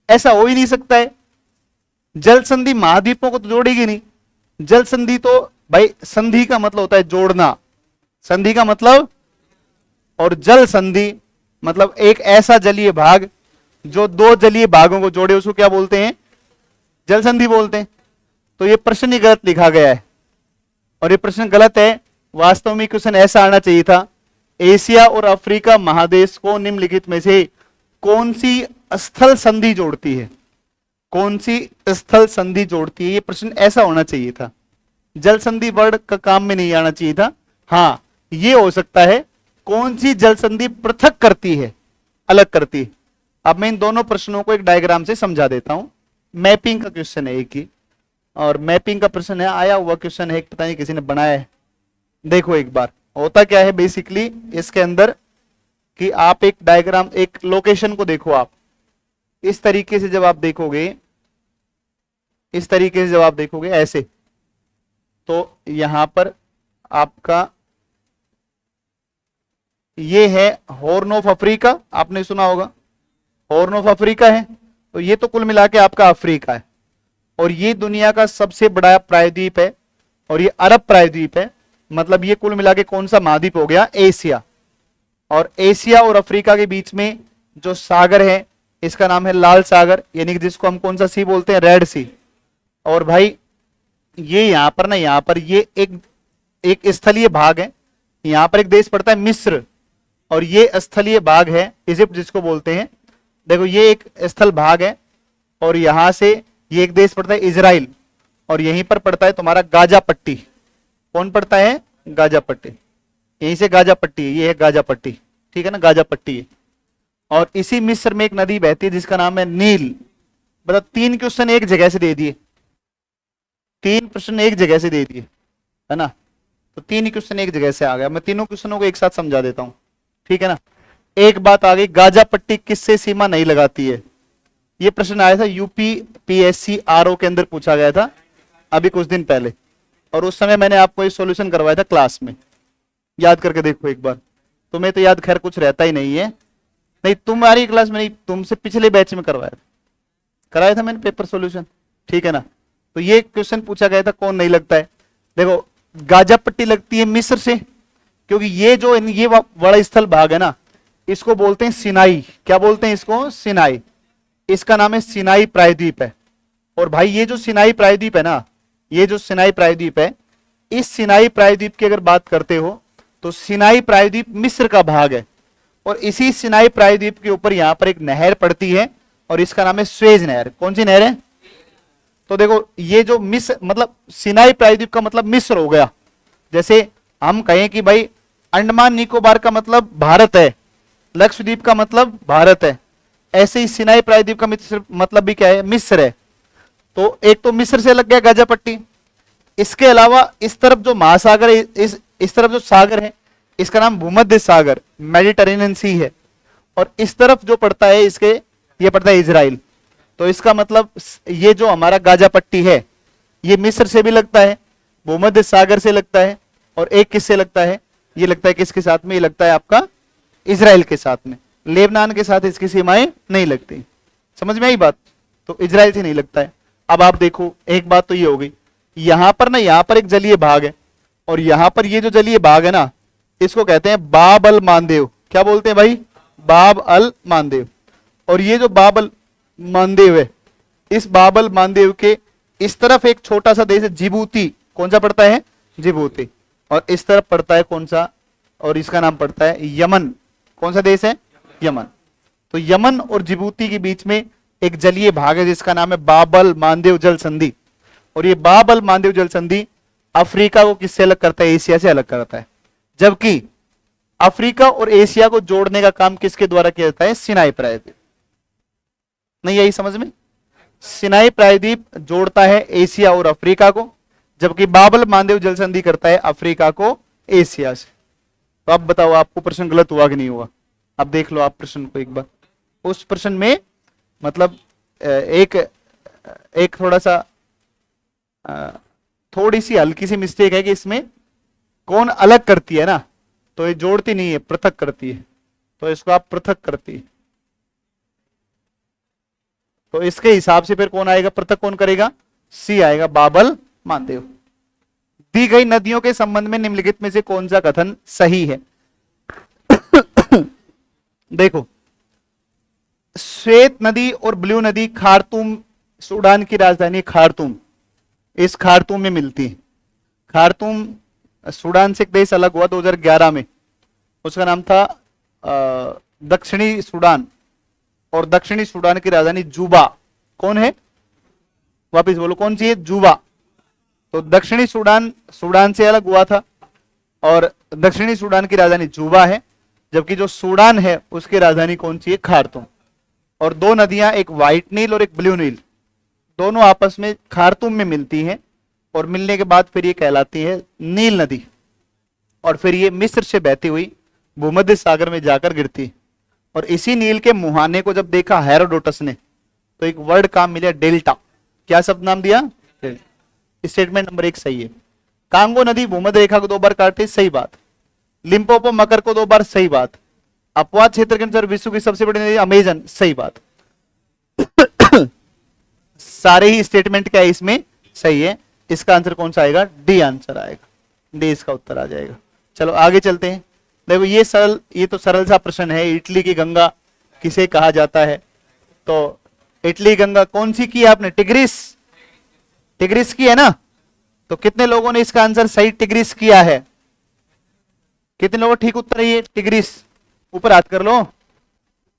ऐसा हो ही नहीं सकता है। जल संधि महाद्वीपों को तो जोड़ेगी नहीं। जल संधि तो भाई, संधि का मतलब होता है जोड़ना, संधि का मतलब, और जल संधि मतलब एक ऐसा जलीय भाग जो दो जलीय भागों को जोड़े, उसको क्या बोलते हैं? जल संधि बोलते हैं। तो ये प्रश्न ही गलत लिखा गया है, और ये प्रश्न गलत है। वास्तव में क्वेश्चन ऐसा आना चाहिए था, एशिया और अफ्रीका महादेश को निम्नलिखित में से कौन सी स्थल संधि जोड़ती है? कौन सी स्थल संधि जोड़ती है? ये प्रश्न ऐसा होना चाहिए था। जल संधि वर्ड का काम में नहीं आना चाहिए था। हाँ, ये हो सकता है कौन सी जल संधि पृथक करती है, अलग करती है। अब मैं इन दोनों प्रश्नों को एक डायग्राम से समझा देता हूं। मैपिंग का क्वेश्चन है एक ही, और मैपिंग का प्रश्न है, आया हुआ क्वेश्चन है, पता नहीं किसी ने बनाया है। देखो एक बार होता क्या है बेसिकली इसके अंदर, कि आप एक डायग्राम, एक लोकेशन को देखो। आप इस तरीके से जब आप देखोगे, इस तरीके से जब आप देखोगे ऐसे, तो यहां पर आपका ये है हॉर्न ऑफ अफ्रीका, आपने सुना होगा, हॉर्न ऑफ अफ्रीका है। तो ये तो कुल मिला के आपका अफ्रीका है, और ये दुनिया का सबसे बड़ा प्रायद्वीप है, और ये अरब प्रायद्वीप है। मतलब ये कुल मिला के कौन सा महाद्वीप हो गया? एशिया। और एशिया और अफ्रीका के बीच में जो सागर है, इसका नाम है लाल सागर, यानी कि जिसको हम कौन सा सी बोलते हैं? रेड सी। और भाई ये यहां पर ना, यहां पर ये एक स्थलीय भाग है, यहां पर एक देश पड़ता है मिस्र, और ये स्थलीय भाग है इजिप्ट जिसको बोलते हैं। देखो ये एक स्थल भाग है, और यहां से ये एक देश पड़ता है इजराइल, और यहीं पर पड़ता है तुम्हारा गाजा पट्टी। कौन पड़ता है? गाजा पट्टी। यहीं से गाजा पट्टी है, ये है गाजा पट्टी, ठीक है ना, गाजा पट्टी है। और इसी मिस्र में एक नदी बहती है जिसका नाम है नील। मतलब 3 क्वेश्चन एक जगह से दे दिए, 3 प्रश्न एक जगह से दे दिए, है ना। तो 3 क्वेश्चन एक जगह से आ गया। मैं तीनों क्वेश्चनों को एक साथ समझा देता हूं, ठीक है ना। एक बात आ गई, गाजा पट्टी किससे सीमा नहीं लगाती है? ये प्रश्न आया था यूपी पीएससी आरओ के अंदर, पूछा गया था अभी कुछ दिन पहले, और उस समय मैंने आपको ये सॉल्यूशन करवाया था क्लास में। याद करके देखो एक बार। तुम्हें तो याद खैर कुछ रहता ही नहीं है, नहीं तुम्हारी क्लास में नहीं, तुमसे पिछले बैच में कराया था मैंने पेपर सॉल्यूशन, ठीक है ना। तो ये क्वेश्चन पूछा गया था, कौन नहीं लगता है? देखो गाजा पट्टी लगती है मिस्र से, क्योंकि ये जो ये बड़ा स्थल भाग है ना, इसको बोलते हैं सिनाई। क्या बोलते हैं इसको? सिनाई। इसका नाम है सिनाई प्रायद्वीप है। और भाई ये जो सिनाई प्रायद्वीप है ना, ये जो सिनाई प्रायद्वीप है, इस सिनाई प्रायद्वीप की अगर बात करते हो तो सिनाई प्रायद्वीप मिस्र का भाग है, और इसी सिनाई प्रायद्वीप के ऊपर यहां पर एक नहर पड़ती है, और इसका नाम है स्वेज नहर। कौन सी नहर है? तो देखो ये जो मिस्र, मतलब सिनाई प्रायद्वीप का मतलब मिस्र हो गया। जैसे हम कहें कि भाई अंडमान निकोबार का मतलब भारत है, लक्षद्वीप का मतलब भारत है, ऐसे ही सिनाई प्रायद्वीप का मतलब भी क्या है? मिस्र है। तो एक तो मिस्र से लग गया गाजा पट्टी, इसके अलावा इस तरफ जो महासागर है, इस तरफ जो सागर है इसका नाम भूमध्य सागर, मेडिटेरेनियन सी है, और इस तरफ जो पड़ता है इसके, ये पड़ता है इजराइल। तो इसका मतलब ये जो हमारा गाजा पट्टी है ये मिस्र से भी लगता है, भूमध्य सागर से लगता है, और एक किससे लगता है, ये लगता है किसके साथ में, ये लगता है आपका इजराइल के साथ में। लेबनान के साथ इसकी सीमाएं नहीं लगती। समझ में आई बात? तो इजराइल से नहीं लगता है। अब आप देखो, एक बात तो ये हो गई, यहां पर ना, यहां पर एक जलीय भाग है, और यहां पर ये जो जलीय भाग है ना, इसको कहते हैं बाब अल मानदेव। क्या बोलते हैं भाई? बाब अल मानदेव। और ये जो बाब अल मानदेव है, इस बाब अल मानदेव के इस तरफ एक छोटा सा देश है जिबूती। कौन सा पड़ता है? जिबूती। और इस तरफ पड़ता है कौन सा? और इसका नाम पड़ता है यमन। कौन सा देश है? यमन। तो यमन और जिबूती के बीच में एक जलीय भाग है जिसका नाम है बाब अल मानदेव जल संधि। और ये बाब अल मानदेव जल संधि अफ्रीका को किससे अलग करता है? एशिया से अलग करता है। जबकि अफ्रीका और एशिया को जोड़ने का काम किसके द्वारा किया जाता है? सिनाई प्रायद्वीप। नहीं यही समझ में? सिनाई प्रायद्वीप जोड़ता है एशिया और अफ्रीका को, जबकि बाब अल मानदेव जल संधि करता है अफ्रीका को एशिया से। तो अब बताओ, आपको प्रश्न गलत हुआ कि नहीं हुआ? अब देख लो आप प्रश्न को एक बार। उस प्रश्न में मतलब एक थोड़ा सा थोड़ी सी हल्की सी मिस्टेक है कि इसमें कौन अलग करती है ना, तो ये जोड़ती नहीं है, पृथक करती है। तो इसको आप पृथक करती है, तो इसके हिसाब से फिर कौन आएगा? पृथक कौन करेगा? सी आएगा, बाब अल मानदेव। दी गई नदियों के संबंध में निम्नलिखित में से कौन सा कथन सही है? देखो, श्वेत नदी और ब्लू नदी खार्तूम, सूडान की राजधानी खार्तूम, इस खार्तूम में मिलती है। खार्तूम सूडान से एक देश अलग हुआ 2011 में, उसका नाम था दक्षिणी सूडान, और दक्षिणी सूडान की राजधानी जूबा। कौन है? वापिस बोलो, कौन सी है? जूबा। तो दक्षिणी सूडान सूडान से अलग हुआ था, और दक्षिणी सूडान की राजधानी जूबा है, जबकि जो सूडान है उसकी राजधानी कौन सी है? खार्तूम। और दो नदियां, एक व्हाइट नील और एक ब्लू नील, दोनों आपस में खार्तूम में मिलती हैं, और मिलने के बाद फिर ये कहलाती है नील नदी, और फिर ये मिस्र से बहती हुई भूमध्य सागर में जाकर गिरती। और इसी नील के मुहाने को जब देखा हेरोडोटस ने, तो एक वर्ड काम मिला, डेल्टा। क्या शब्द नाम दिया? स्टेटमेंट नंबर 1 सही है। कांगो नदी भूमध्य रेखा को 2 बार काटती, सही बात। लिम्पोपो मकर को 2 बार, सही बात। अपवाद क्षेत्र के अनुसार विश्व की सबसे बड़ी नदी अमेजन, सही बात। सारे ही स्टेटमेंट क्या है इसमें? सही है। इसका आंसर कौन सा आएगा? डी आंसर आएगा, डी इसका उत्तर आ जाएगा। चलो आगे चलते हैं। देखो ये तो सरल सा प्रश्न है, इटली की गंगा किसे कहा जाता है? तो इटली गंगा कौन सी की है आपने? टिग्रिस, टिग्रिस की है ना? तो कितने लोगों ने इसका आंसर सही टिग्रिस किया है? कितने लोगों ठीक उत्तर है ये टिग्रिस? ऊपर हाथ कर लो।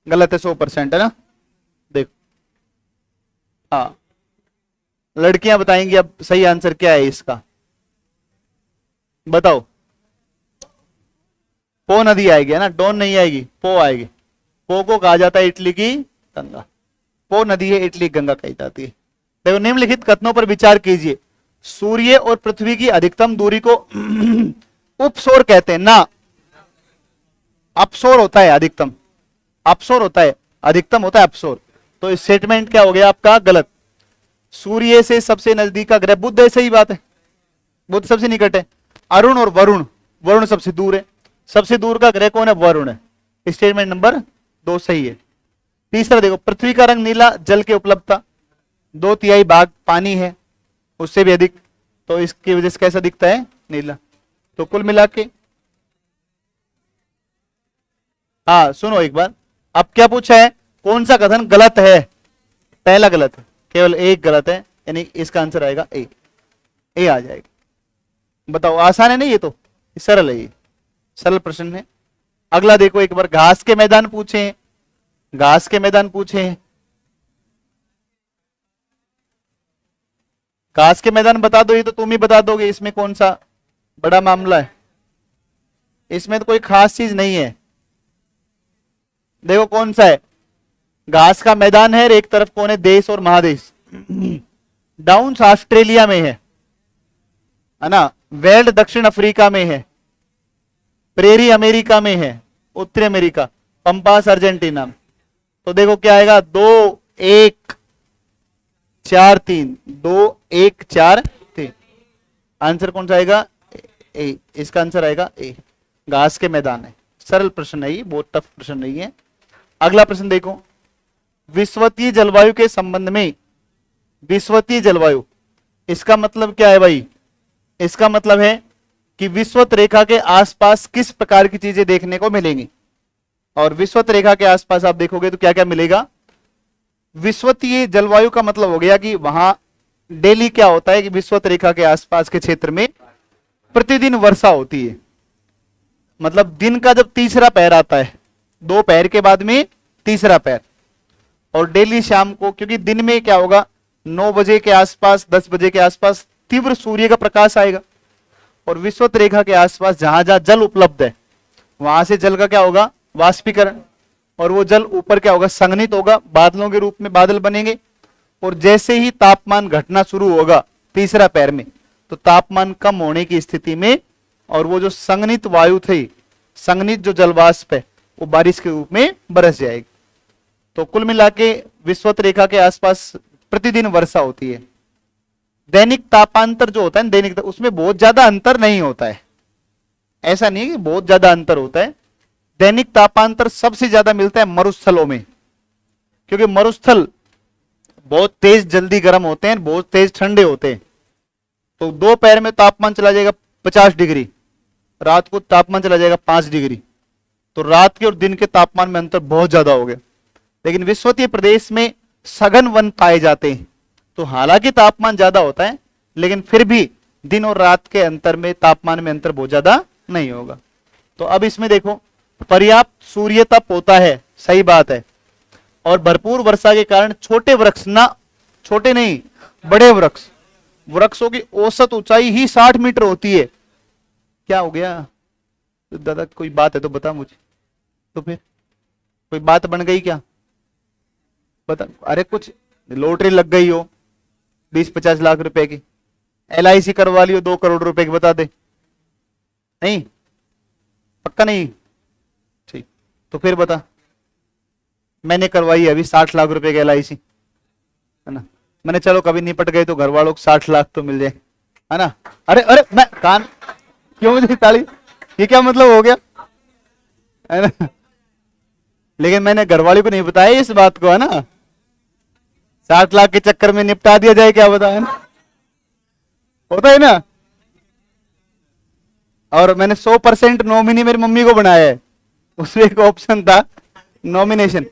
गलत है, 100% है ना? देखो, हाँ, लड़कियां बताएंगी अब सही आंसर क्या है इसका। बताओ। पो नदी आएगी है ना, डॉन नहीं आएगी, पो आएगी। पो को कहा जाता है इटली की गंगा। पो नदी है, इटली गंगा कही जाती है। देखो, निम्नलिखित कथनों पर विचार कीजिए। सूर्य और पृथ्वी की अधिकतम दूरी को उपसौर कहते हैं ना? अपसौर होता है अधिकतम, अपसौर होता है, अधिकतम होता है अपसौर। तो स्टेटमेंट क्या हो गया आपका? गलत। सूर्य से सबसे नजदीक का ग्रह बुध है, सही बात है, बुध सबसे निकट है। अरुण और वरुण, वरुण सबसे दूर है, सबसे दूर का ग्रह कौन है? वरुण है। स्टेटमेंट नंबर 2 सही है। तीसरा देखो, पृथ्वी का रंग नीला, जल की उपलब्धता 2/3 भाग पानी है, उससे भी अधिक, तो इसकी वजह से कैसा दिखता है? नीला। तो कुल मिला के, हाँ सुनो एक बार, अब क्या पूछा है? कौन सा कथन गलत है? पहला गलत है, केवल एक गलत है, यानी इसका आंसर आएगा ए, ए आ जाएगा। बताओ, आसान है नहीं? ये तो सरल है, ये सरल प्रश्न है। अगला देखो एक बार, घास के मैदान पूछे हैं, घास के मैदान पूछे हैं। घास के मैदान बता दो, ये तो तुम ही बता दोगे, इसमें कौन सा बड़ा मामला है? इसमें तो कोई खास चीज नहीं है। देखो कौन सा है? घास का मैदान है, और एक तरफ कौन है? देश और महादेश। डाउन्स ऑस्ट्रेलिया में है ना? वेल्ड दक्षिण अफ्रीका में है, प्रेरी अमेरिका में है, उत्तरी अमेरिका, पंपास अर्जेंटीना। तो देखो क्या आएगा, 2 1 4 3, 2 1 4 3। आंसर कौन सा आएगा, ए। इसका आंसर आएगा ए, घास के मैदान है। सरल प्रश्न है ये, बहुत टफ प्रश्न नहीं है। अगला प्रश्न देखो, विषुवतीय जलवायु के संबंध में, विषुवतीय जलवायु, इसका मतलब क्या है भाई, इसका मतलब है कि विषुवत रेखा के आसपास किस प्रकार की चीजें देखने को मिलेंगी। और विषुवत रेखा के आसपास आप देखोगे तो क्या क्या मिलेगा। विषुवतीय जलवायु का मतलब हो गया कि वहां डेली क्या होता है कि विषुवत रेखा के आसपास के क्षेत्र में प्रतिदिन वर्षा होती है। मतलब दिन का जब तीसरा पैर आता है, 2 पैर के बाद में तीसरा पैर, और डेली शाम को, क्योंकि दिन में क्या होगा, 9 बजे के आसपास, 10 बजे के आसपास तीव्र सूर्य का प्रकाश आएगा, और विषुवत रेखा के आसपास जहां जहां जल उपलब्ध है वहां से जल का क्या होगा, वाष्पीकरण, और वो जल ऊपर क्या होगा, संघनित होगा, बादलों के रूप में बादल बनेंगे। और जैसे ही तापमान घटना शुरू होगा तीसरा पैर में, तो तापमान कम होने की स्थिति में, और वो जो संघनित वायु थी, संघनित जो जलवाष्प है, वो बारिश के रूप में बरस जाएगी। तो कुल मिला के विषुवत रेखा के आसपास प्रतिदिन वर्षा होती है। दैनिक तापांतर जो होता है, दैनिक, उसमें बहुत ज्यादा अंतर नहीं होता है, ऐसा नहीं है कि बहुत ज्यादा अंतर होता है। दैनिक तापांतर सबसे ज्यादा मिलता है मरुस्थलों में, क्योंकि मरुस्थल बहुत तेज जल्दी गर्म होते हैं, बहुत तेज ठंडे होते हैं। तो दोपहर में तापमान चला जाएगा 50 डिग्री, रात को तापमान चला जाएगा 5 डिग्री। तो रात के और दिन के तापमान में अंतर बहुत ज्यादा हो गया। लेकिन विषुवतीय प्रदेश में सघन वन पाए जाते हैं, तो हालांकि तापमान ज्यादा होता है, लेकिन फिर भी दिन और रात के अंतर में, तापमान में अंतर बहुत ज्यादा नहीं होगा। तो अब इसमें देखो, पर्याप्त सूर्य तप होता है, सही बात है, और भरपूर वर्षा के कारण छोटे वृक्ष, ना छोटे नहीं, बड़े वृक्ष, वृक्षों की औसत ऊंचाई ही 60 मीटर होती है। क्या हो गया दादा, कोई बात है तो बता मुझे, तो फिर कोई बात बन गई क्या, बता। अरे कुछ लॉटरी लग गई हो 20-50 लाख रुपए की, LIC करवा लियो 2 करोड़ रुपए की, बता दे। नहीं, पक्का नहीं, ठीक, तो फिर बता। मैंने करवाई है अभी 60 लाख रुपए की LIC, है ना। मैंने, चलो कभी निपट गए तो घर वालों को 60 लाख तो मिल जाए, है ना। अरे अरे, मैं कान क्यों मुझे ताली, ये क्या मतलब हो गया, है ना। लेकिन मैंने घर वालों को नहीं बताया इस बात को, है ना। 60 लाख के चक्कर में निपटा दिया जाए, क्या बता, है ना, होता है ना। और मैंने 100% नॉमिनी मेरी मम्मी को बनाया है, उसमें एक ऑप्शन था नॉमिनेशन।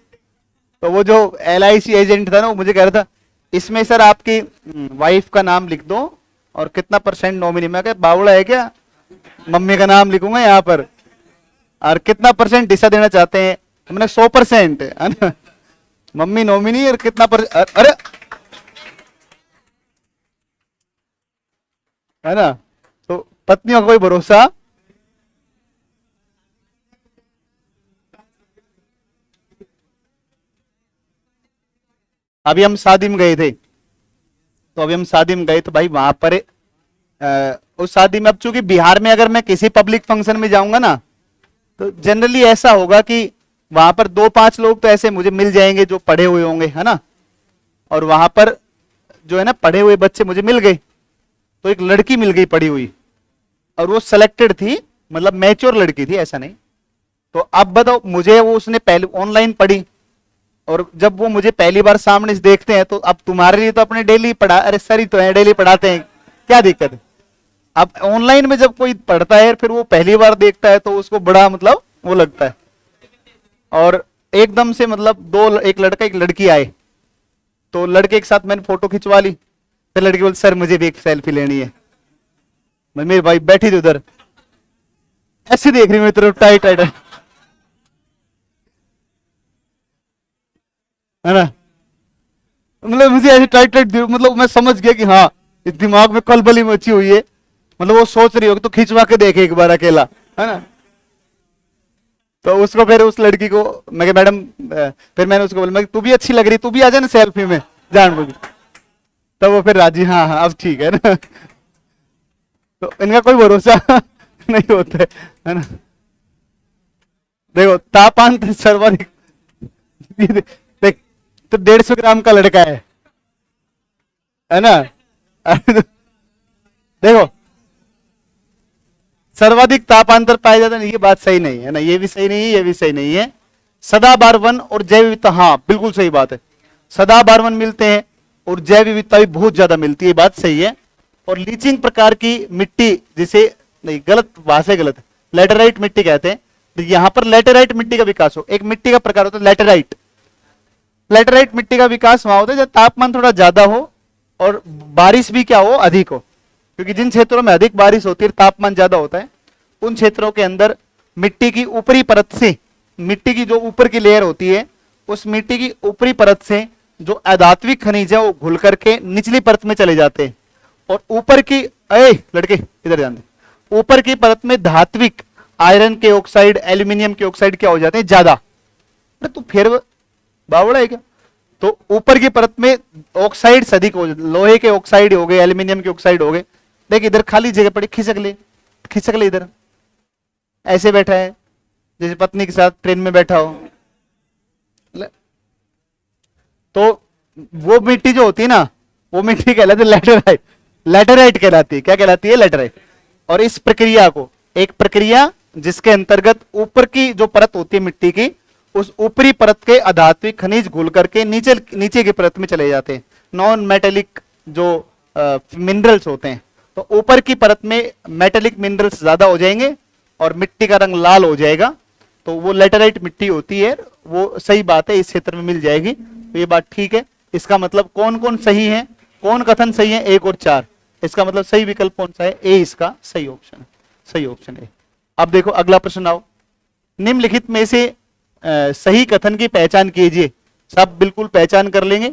तो वो जो LIC एजेंट था ना, वो मुझे कह रहा था, इसमें सर आपकी वाइफ का नाम लिख दो और कितना % नॉमिनी। मैं क्या बावड़ा है क्या, मम्मी का नाम लिखूंगा यहाँ पर, और कितना % हिस्सा देना चाहते हैं। हमने 100%, है ना, मम्मी नॉमिनी और कितना अरे, है ना। तो पत्नियों का कोई भरोसा, अभी हम शादी में गए थे, तो अभी हम शादी में गए तो भाई वहां पर उस शादी में, अब चूंकि बिहार में अगर मैं किसी पब्लिक फंक्शन में जाऊंगा ना, तो जनरली ऐसा होगा कि वहां पर 2-5 लोग तो ऐसे मुझे मिल जाएंगे जो पढ़े हुए होंगे, है ना। और वहां पर जो है ना, पढ़े हुए बच्चे मुझे मिल गए। तो एक लड़की मिल गई पढ़ी हुई, और वो सिलेक्टेड थी, मतलब मैच्योर लड़की थी, ऐसा नहीं। तो अब बताओ, मुझे वो उसने पहले ऑनलाइन पढ़ी, और जब वो मुझे पहली बार सामने से देखते हैं, तो अब तुम्हारे लिए तो अपने डेली पढ़ा, अरे सर ही तो है, डेली पढ़ाते हैं, क्या दिक्कत है। अब ऑनलाइन में जब कोई पढ़ता है, फिर वो पहली बार देखता है, तो उसको बड़ा मतलब वो लगता है। और एकदम से मतलब एक लड़का एक लड़की आए, तो लड़के के साथ मैंने फोटो खिंचवा ली। फिर लड़की बोल, सर मुझे भी एक सेल्फी लेनी है। मैं, मेरी भाई बैठी थी उधर, ऐसे देख रही मेरी तरफ, टाइट टाइट, है ना। मतलब मुझे ऐसे टाइट टाइट, मतलब मैं समझ गया कि हाँ, इस दिमाग में कलबली मची हुई है, मतलब वो सोच रही होगी, तो खिंचवा के देखे एक बार अकेला, है ना। तो उसको, फिर उस लड़की को मैं कहा, मैडम, फिर मैंने उसको बोला, मैं तू भी अच्छी लग रही, तू भी आ जा ना सेल्फी में, जान बोली। तब वो फिर राजी, हाँ हाँ अब ठीक है ना। तो इनका कोई भरोसा नहीं होता है ना। देखो तापांतर सर्वाधिक, देख तो 150 ग्राम का लड़का है ना। देखो सर्वाधिक तापांतर पाया जाता है, ये बात सही नहीं है ना, ये भी सही नहीं है, ये भी सही नहीं है। सदाबहार वन और जैव विविधता, हाँ बिल्कुल सही बात है, सदाबहार वन मिलते हैं और जैव विविधता भी बहुत ज्यादा मिलती है, बात सही है। और लीचिंग प्रकार की मिट्टी जिसे, नहीं गलत भाषा, गलत है, लेटेराइट मिट्टी कहते हैं। तो यहां पर लेटेराइट मिट्टी का विकास हो, एक मिट्टी का प्रकार होता है लेटेराइट। लेटेराइट मिट्टी का विकास वहां होता है जब तापमान थोड़ा ज्यादा हो और बारिश भी क्या हो, अधिक हो, क्योंकि जिन क्षेत्रों में अधिक बारिश होती है, तापमान ज्यादा होता है, उन क्षेत्रों के अंदर मिट्टी की ऊपरी परत से, मिट्टी की जो ऊपर की लेयर होती है, उस मिट्टी की ऊपरी परत से जो अधात्विक खनिज है वो घुल करके निचली परत में चले जाते हैं, और ऊपर की, अरे लड़के इधर ध्यान दे, ऊपर की परत में धात्विक आयरन के ऑक्साइड, एल्यूमिनियम के ऑक्साइड क्या हो जाते हैं, ज्यादा। तो फिर बावड़ा है क्या? तो ऊपर की परत में ऑक्साइड अधिक हो, लोहे के ऑक्साइड हो गए, एल्यूमिनियम के ऑक्साइड हो गए। देख इधर खाली जगह पड़ी, खिसक ले, खिसक ले, इधर ऐसे बैठा है जैसे पत्नी के साथ ट्रेन में बैठा हो। तो वो मिट्टी जो होती है ना, वो मिट्टी कहलाती है लैटेराइट, लैटेराइट कहलाती है। क्या कहलाती है? लैटेराइट। और इस प्रक्रिया को, एक प्रक्रिया जिसके अंतर्गत ऊपर की जो परत होती है मिट्टी की, उस ऊपरी परत के अधात्विक खनिज घुल करके नीचे नीचे की परत में चले जाते हैं, नॉन मेटेलिक जो मिनरल्स होते हैं। तो ऊपर की परत में मेटेलिक मिनरल्स ज्यादा हो जाएंगे और मिट्टी का रंग लाल हो जाएगा, तो वो लेटेराइट मिट्टी होती है। वो सही बात है, इस क्षेत्र में मिल जाएगी, तो ये बात ठीक है। इसका मतलब कौन कौन सही है, कौन कथन सही है? 1 और 4। इसका मतलब सही विकल्प कौन सा है? ए इसका सही ऑप्शन है, सही ऑप्शन है। अब देखो अगला प्रश्न आओ, निम्नलिखित में से सही कथन की पहचान कीजिए। सब बिल्कुल पहचान कर लेंगे,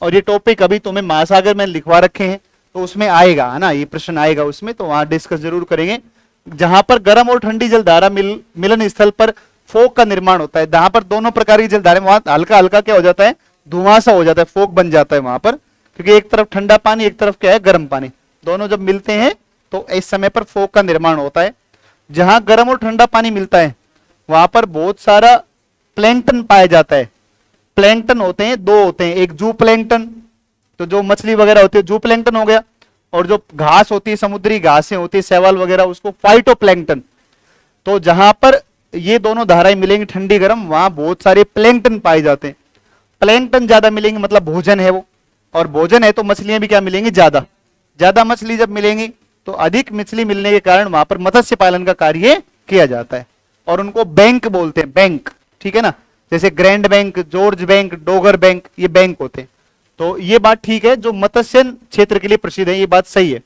और ये टॉपिक अभी तुम्हें महासागर में लिखवा रखे हैं, तो उसमें आएगा, है ना, ये प्रश्न आएगा उसमें, तो वहां डिस्कस जरूर करेंगे। जहां पर गर्म और ठंडी जलधारा मिलन स्थल पर फोक का निर्माण होता है, जहां पर दोनों प्रकार की जलधारा, वहां हल्का हल्का क्या हो जाता है, धुआं सा हो जाता है, फोक बन जाता है वहां पर, क्योंकि एक तरफ ठंडा पानी, एक तरफ क्या है, गर्म पानी, दोनों जब मिलते हैं तो इस समय पर फोक का निर्माण होता है। जहां गर्म और ठंडा पानी मिलता है वहां पर बहुत सारा प्लैंकटन पाया जाता है। प्लैंकटन होते हैं, 2 होते हैं, एक जू प्लैंकटन, तो जो मछली वगैरह होती है जू प्लैंकटन हो गया, और जो घास होती है, समुद्री घासें होती है, शैवाल वगैरह, उसको फाइटोप्लैंकटन। तो जहां पर ये दोनों धाराएं मिलेंगी ठंडी गर्म, वहां बहुत सारे प्लैंकटन पाए जाते हैं। प्लैंकटन ज्यादा मिलेंगे मतलब भोजन है वो, और भोजन है तो मछलियां भी क्या मिलेंगी, ज्यादा। ज्यादा मछली जब मिलेंगी तो अधिक मछली मिलने के कारण वहां पर मत्स्य पालन का कार्य किया जाता है, और उनको बैंक बोलते हैं, बैंक, ठीक है ना। जैसे grand bank, George bank, Dogar bank, ये बैंक होते हैं। तो ये बात ठीक है, जो मत्स्य क्षेत्र के लिए प्रसिद्ध है, ये बात सही है।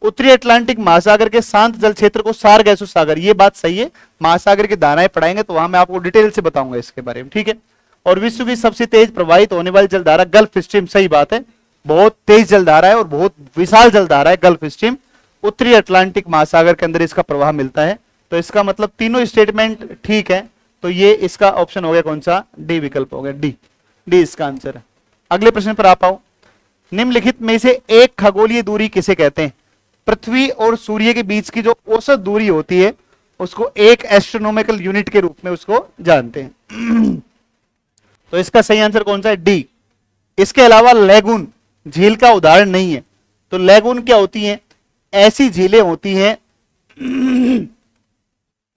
उत्तरी अटलांटिक महासागर के शांत जल क्षेत्र को सारगैसो सागर, ये बात सही है। महासागर की धाराएं पढ़ाएंगे तो वहां मैं आपको डिटेल से बताऊंगा इसके बारे में, ठीक है। और विश्व की सबसे तेज प्रवाहित होने वाली जलधारा गल्फ स्ट्रीम, सही बात है, बहुत तेज जलधारा है और बहुत विशाल जलधारा है गल्फ स्ट्रीम। उत्तरी अटलांटिक महासागर के अंदर इसका प्रवाह मिलता है। तो इसका मतलब तीनों स्टेटमेंट ठीक है, तो ये इसका ऑप्शन हो गया कौन सा, डी विकल्प हो गया, डी, डी इसका आंसर है। अगले प्रश्न पर आप आओ, निम्नलिखित में से एक खगोलीय दूरी किसे कहते हैं? पृथ्वी और सूर्य के बीच की जो औसत दूरी होती है उसको एक एस्ट्रोनॉमिकल यूनिट के रूप में उसको जानते हैं। तो इसका सही आंसर कौन सा है? डी। इसके अलावा लैगून झील का उदाहरण नहीं है। तो लैगून क्या होती हैं? ऐसी झीलें होती हैं,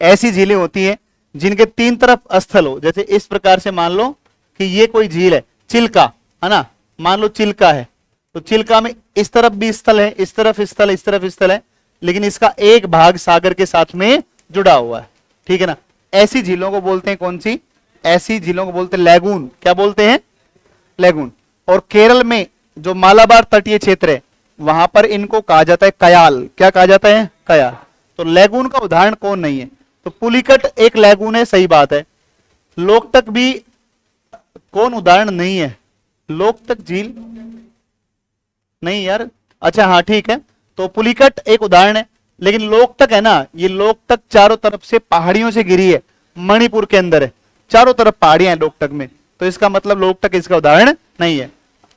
ऐसी झीलें होती हैं जिनके 3 तरफ स्थल हो। जैसे इस प्रकार से मान लो कि ये कोई झील है, चिल्का है ना, मान लो चिल्का है, तो चिल्का में इस तरफ भी स्थल है, इस तरफ स्थल, इस तरफ स्थल है, लेकिन इसका एक भाग सागर के साथ में जुड़ा हुआ है, ठीक है ना। ऐसी झीलों को बोलते हैं कौन सी? ऐसी झीलों को बोलते हैं लैगून। क्या बोलते हैं? लैगून। और केरल में जो मालाबार तटीय क्षेत्र है वहां पर इनको कहा जाता है कयाल। क्या कहा जाता है? कयाल। तो लैगून का उदाहरण कौन नहीं है? तो पुलिकट एक लैगून है, सही बात है। लोकटक भी कौन उदाहरण नहीं है? लोकटक झील नहीं यार, अच्छा हाँ ठीक है, तो पुलिकट एक उदाहरण है, लेकिन लोकटक है ना, ये लोकटक चारों तरफ से पहाड़ियों से घिरी है, मणिपुर के अंदर है, चारों तरफ पहाड़ियां हैं लोकटक में, तो इसका मतलब लोकटक इसका उदाहरण नहीं है।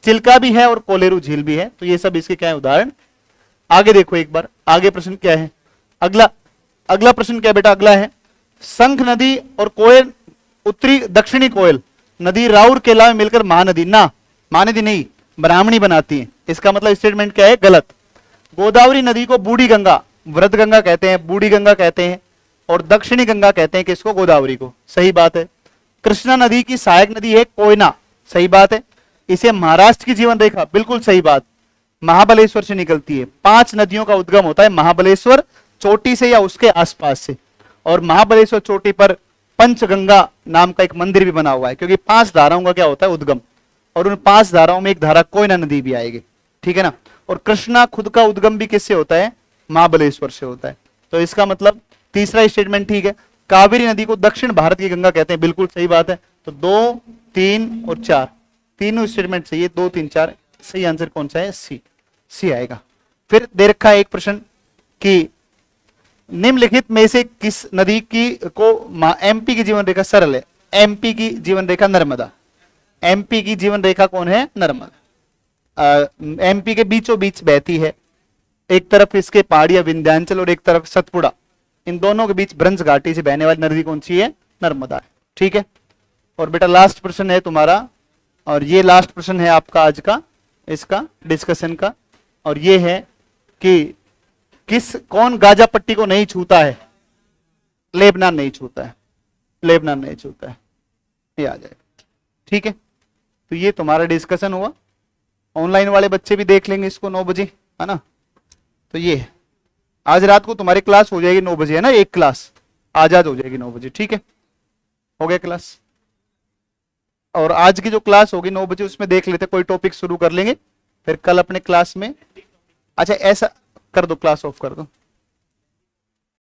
चिल्का भी है और कोलेरू झील भी है, तो ये सब इसके क्या है? उदाहरण। आगे देखो एक बार, आगे प्रश्न क्या है? अगला प्रश्न क्या बेटा? अगला है संख नदी और कोयल, उत्तरी दक्षिणी कोयल नदी राउर केला में मिलकर महानदी, ना महानदी नहीं ब्राह्मणी बनाती है। इसका मतलब स्टेटमेंट क्या है, गलत। गोदावरी नदी को बूढ़ी गंगा, वृद्ध गंगा कहते हैं, बूढ़ी गंगा कहते हैं, और दक्षिणी गंगा कहते हैं किसको, गोदावरी को, सही बात है। कृष्णा नदी की सहायक नदी है कोयना, सही बात है। इसे महाराष्ट्र की जीवन रेखा, बिल्कुल सही बात, महाबलेश्वर से निकलती है। 5 नदियों का उद्गम होता है महाबलेश्वर चोटी से या उसके आसपास से, और महाबलेश्वर चोटी पर पंचगंगा नाम का एक मंदिर भी बना हुआ है, क्योंकि 5 धाराओं का क्या होता है, उद्गम, और उन 5 धाराओं में एक धारा कोयना नदी भी आएगी, ठीक है ना। और कृष्णा खुद का उद्गम भी किससे होता है, महाबलेश्वर से होता है। तो इसका मतलब तीसरा स्टेटमेंट ठीक है। कावेरी नदी को दक्षिण भारत की गंगा कहते हैं, बिल्कुल सही बात है। तो 2, 3 और 4 तीनों स्टेटमेंट सही है, 2, 3, 4 सही आंसर कौन सा है, सी आएगा। फिर दे रखा है एक प्रश्न कि निम्नलिखित में से किस नदी की को एमपी की जीवन रेखा सरल है। एमपी की जीवन रेखा नर्मदा, एमपी की जीवन रेखा कौन है, नर्मदा। एमपी के बीचों बीच बहती है, एक तरफ इसके पहाड़ियां विंध्याचल और एक तरफ सतपुड़ा, इन दोनों के बीच ब्रंज घाटी से बहने वाली नदी कौन सी है, नर्मदा है, ठीक है। और बेटा लास्ट प्रश्न है तुम्हारा, और ये लास्ट प्रश्न है आपका आज का इसका डिस्कशन का, और ये है कि कौन गाजा पट्टी को नहीं छूता है, लेबनान नहीं छूता है, लेबनान नहीं छूता है, ये आ जाएगा, ठीक है। तो ये तुम्हारा डिस्कशन हुआ, ऑनलाइन वाले बच्चे भी देख लेंगे इसको 9 बजे, है ना। तो ये आज रात को तुम्हारी क्लास हो जाएगी 9 बजे, है ना, एक क्लास आजाद हो जाएगी 9 बजे, ठीक है, हो गया क्लास। और आज की जो क्लास होगी 9 बजे उसमें देख लेते, कोई टॉपिक शुरू कर लेंगे, फिर कल अपने क्लास में, अच्छा ऐसा कर दो, क्लास ऑफ कर दो।